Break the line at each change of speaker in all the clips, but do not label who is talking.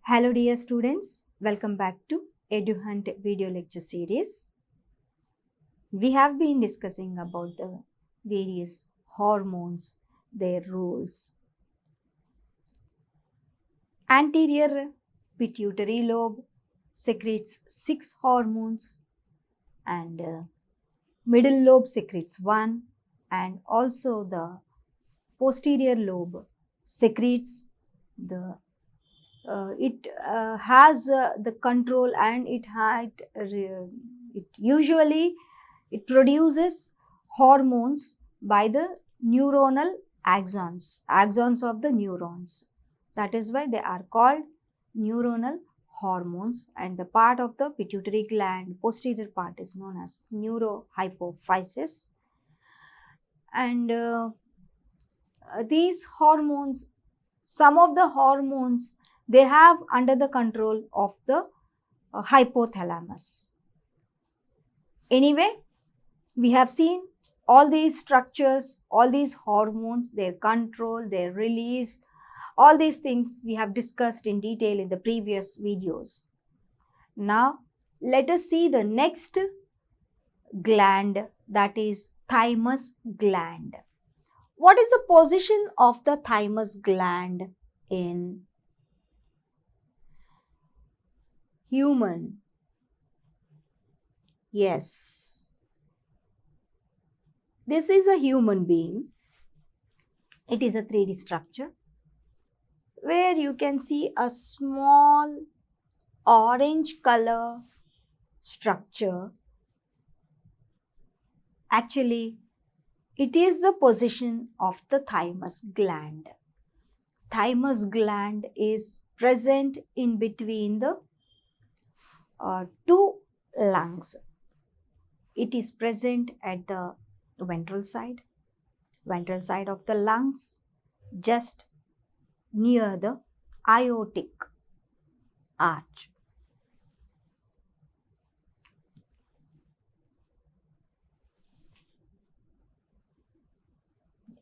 Hello dear students, welcome back to EduHunt video lecture series. We have been discussing about the various hormones, their roles. Anterior pituitary lobe secretes 6 hormones and middle lobe secretes 1, and also the posterior lobe secretes the it has the control, and it usually it produces hormones by the neuronal axons of the neurons. That is why they are called neuronal hormones, and the part of the pituitary gland, posterior part, is known as neurohypophysis. And these hormones, some of the hormones, they have under the control of the hypothalamus. Anyway, we have seen all these structures, all these hormones, their control, their release, all these things we have discussed in detail in the previous videos. Now, let us see the next gland, that is thymus gland. What is the position of the thymus gland in human? Yes, this is a human being. It is a 3D structure where you can see a small orange color structure. Actually, it is the position of the thymus gland. Thymus gland is present in between the two lungs. It is present at the ventral side of the lungs, just near the aortic arch.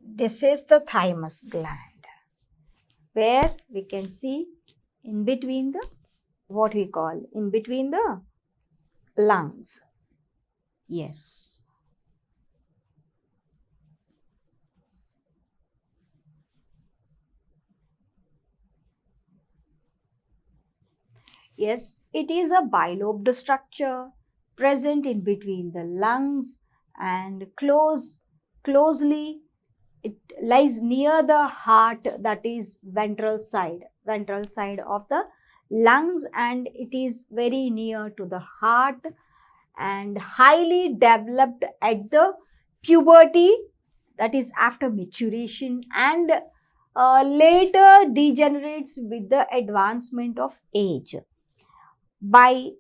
This is the thymus gland, where we can see in between the, what we call, in between the lungs. Yes. Yes, it is a bilobed structure present in between the lungs, and closely it lies near the heart, that is ventral side of the lungs, and it is very near to the heart and highly developed at the puberty, that is after maturation, and later degenerates with the advancement of age. At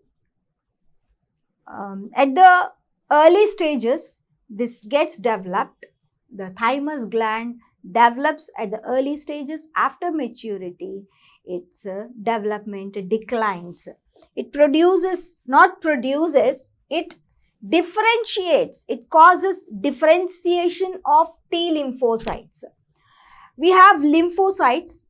the early stages, this gets developed. The thymus gland develops at the early stages. After maturity, its development declines. It differentiates. It causes differentiation of T lymphocytes. We have lymphocytes,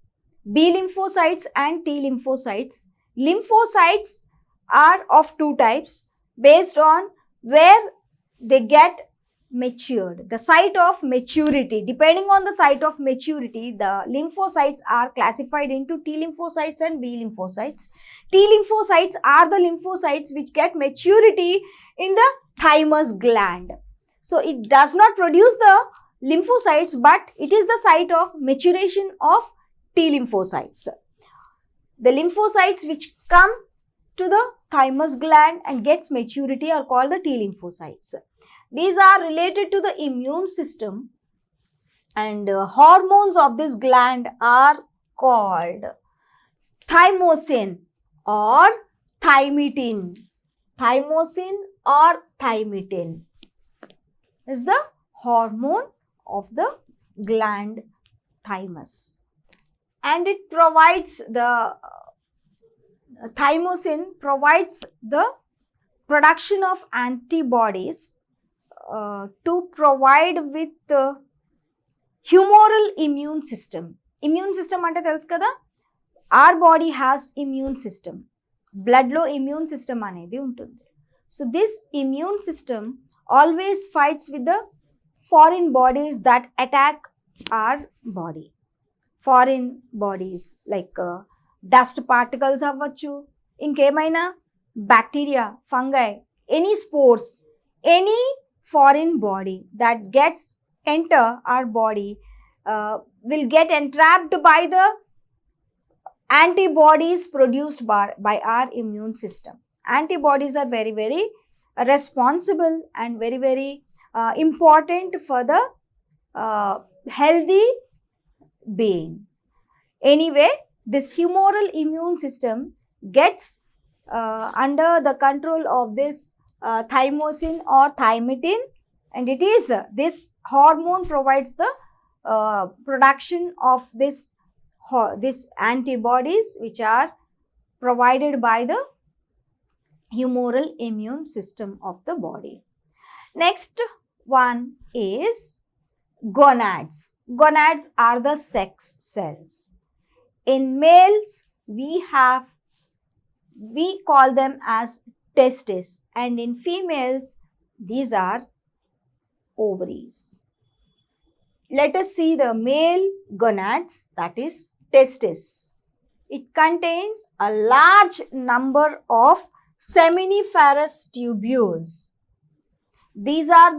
B lymphocytes and T lymphocytes. Lymphocytes are of two types based on where they get matured. The site of maturity, depending on the site of maturity, the lymphocytes are classified into T lymphocytes and B lymphocytes. T lymphocytes are the lymphocytes which get maturity in the thymus gland. So it does not produce the lymphocytes, but it is the site of maturation of T lymphocytes. The lymphocytes which come to the thymus gland and gets maturity are called the T lymphocytes. These are related to the immune system, and hormones of this gland are called thymosin or thymitin. Thymosin or thymitin is the hormone of the gland thymus. And it provides thymosin provides the production of antibodies to provide with the humoral immune system. Immune system ante telusu kada, our body has immune system. Blood lo immune system anedi untundi. So this immune system always fights with the foreign bodies that attack our body. Foreign bodies like dust particles avvachu, inkemaina bacteria, fungi, any spores, any foreign body that gets enter our body will get entrapped by the antibodies produced by our immune system. Antibodies are very, very responsible and very, very important for the healthy being. Anyway, this humoral immune system gets under the control of this thymosin or thymitin, and it is this hormone provides the production of this antibodies which are provided by the humoral immune system of the body. Next one is gonads. Gonads are the sex cells. In males, we call them as testes, and in females, these are ovaries. Let us see the male gonads, that is testis. It contains a large number of seminiferous tubules. These are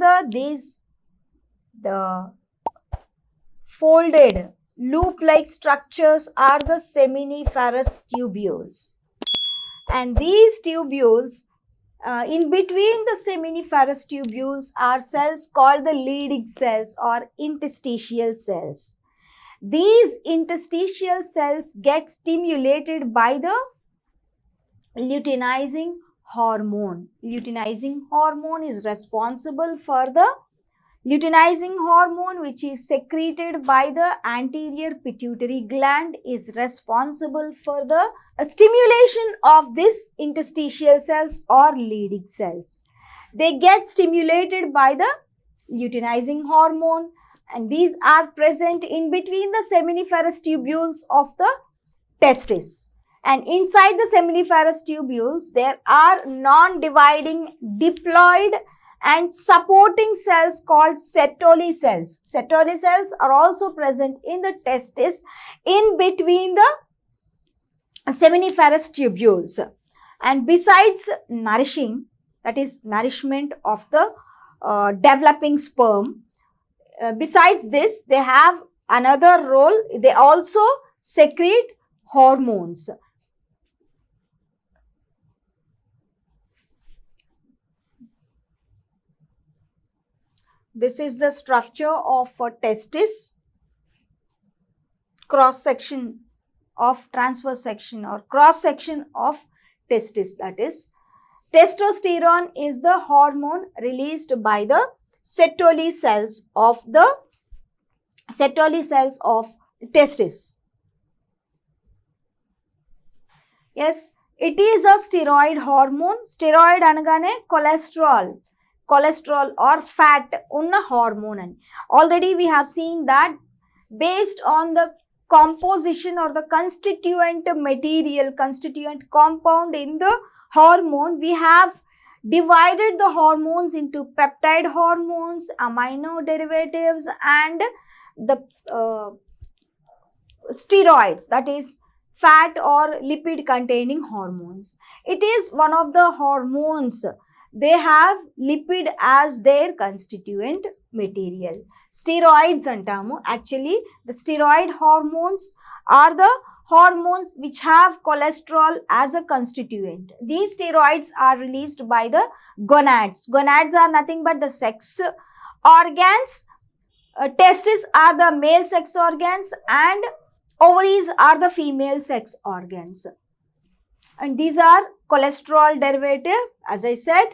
the folded loop-like structures are the seminiferous tubules. And these tubules, in between the seminiferous tubules are cells called the Leydig cells or interstitial cells. These interstitial cells get stimulated by the luteinizing hormone. Luteinizing hormone is responsible for the luteinizing hormone, which is secreted by the anterior pituitary gland, is responsible for the stimulation of this interstitial cells or Leydig cells. They get stimulated by the luteinizing hormone, and these are present in between the seminiferous tubules of the testis. And inside the seminiferous tubules, there are non-dividing diploid and supporting cells called Sertoli cells. Sertoli cells are also present in the testis in between the seminiferous tubules. And besides nourishing, that is nourishment of the developing sperm, besides this, they have another role. They also secrete hormones. This is the structure of a testis, cross section of transverse section or cross section of testis. That is, testosterone is the hormone released by the Sertoli cells of testis. Yes, it is a steroid hormone. Steroid anagane cholesterol or fat unna hormone ani. Already we have seen that based on the composition or the constituent compound in the hormone, we have divided the hormones into peptide hormones, amino derivatives, and the steroids, that is fat or lipid containing hormones. It is one of the hormones. They have lipid as their constituent material. Steroids antamu. Actually, the steroid hormones are the hormones which have cholesterol as a constituent. These steroids are released by the gonads. Gonads are nothing but the sex organs. Testes are the male sex organs and ovaries are the female sex organs. and these are cholesterol derivative. As I said,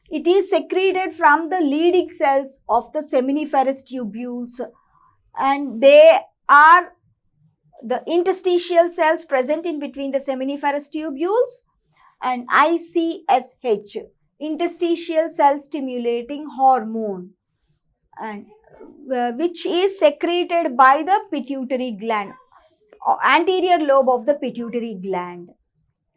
it is secreted from the leading cells of the seminiferous tubules, and they are the interstitial cells present in between the seminiferous tubules, and ICSH, interstitial cell stimulating hormone, and which is secreted by the pituitary gland, anterior lobe of the pituitary gland.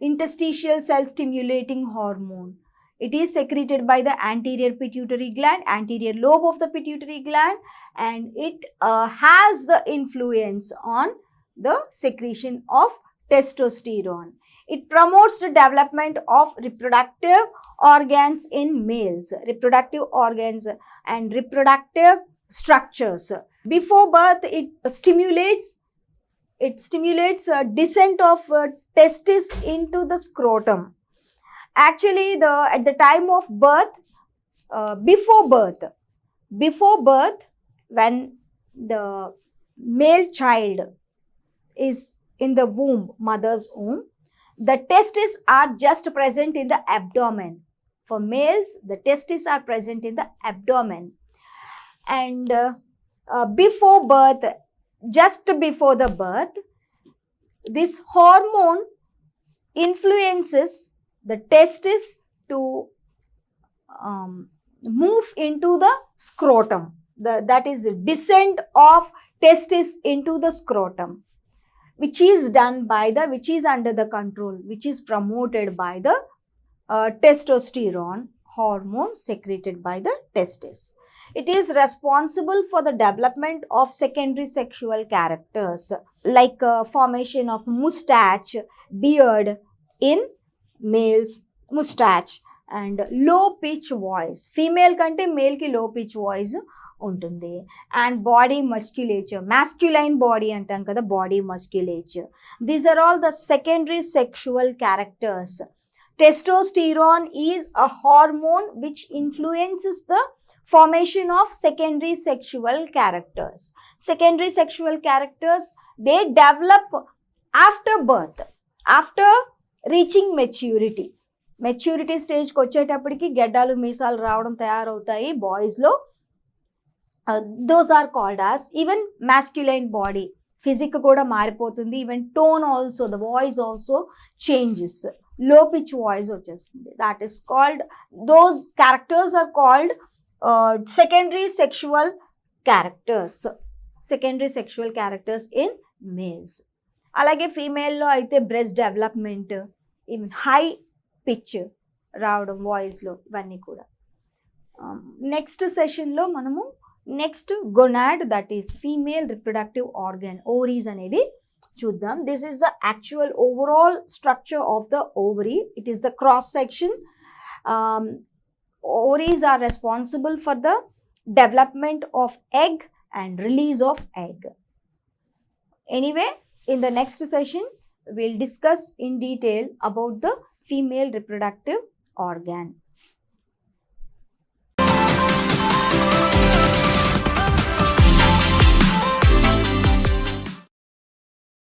Interstitial cell stimulating hormone, it is secreted by the anterior pituitary gland, anterior lobe of the pituitary gland, and it has the influence on the secretion of testosterone. It promotes the development of reproductive organs in males, reproductive organs and reproductive structures. Before birth, it stimulates descent of testis into the scrotum. Actually, at the time of birth, before birth, when the male child is in the womb, mother's womb, the testes are just present in the abdomen. For males, the testes are present in the abdomen. And before birth, just before the birth, this hormone influences the testis to move into the scrotum. That is descent of testis into the scrotum, which is done by which is under the control, which is promoted by the testosterone hormone secreted by the testis. It is responsible for the development of secondary sexual characters like formation of mustache, beard in males, mustache, and low pitch voice. Female kante male ki low pitch voice ఉంటుంది. And body musculature, masculine body అంటాం కదా, body musculature. These are all the secondary sexual characters. Testosterone is a hormone which influences the formation of secondary sexual characters. Secondary sexual characters, they develop after birth, after reaching maturity. Maturity స్టేజ్కి వచ్చేటప్పటికి గెడ్డాలు మీసాలు రావడం తయారవుతాయి బాయ్స్లో. those are called as even masculine body. Physic కూడా మారిపోతుంది. Even tone also, the voice also changes. Low pitch voice వచ్చేస్తుంది. That is called, those characters are called secondary sexual characters. Secondary sexual characters in males. అలాగే ఫీమేల్లో అయితే breast development, even high pitch రావడం వాయిస్లో, ఇవన్నీ కూడా. నెక్స్ట్ సెషన్లో మనము next gonad, that is female reproductive organ, ovaries అనేది చూద్దాం. This is the actual overall structure of the ovary. It is the cross section. Ovaries are responsible for the development of egg and release of egg. Anyway, in the next session, we'll discuss in detail about the female reproductive organ.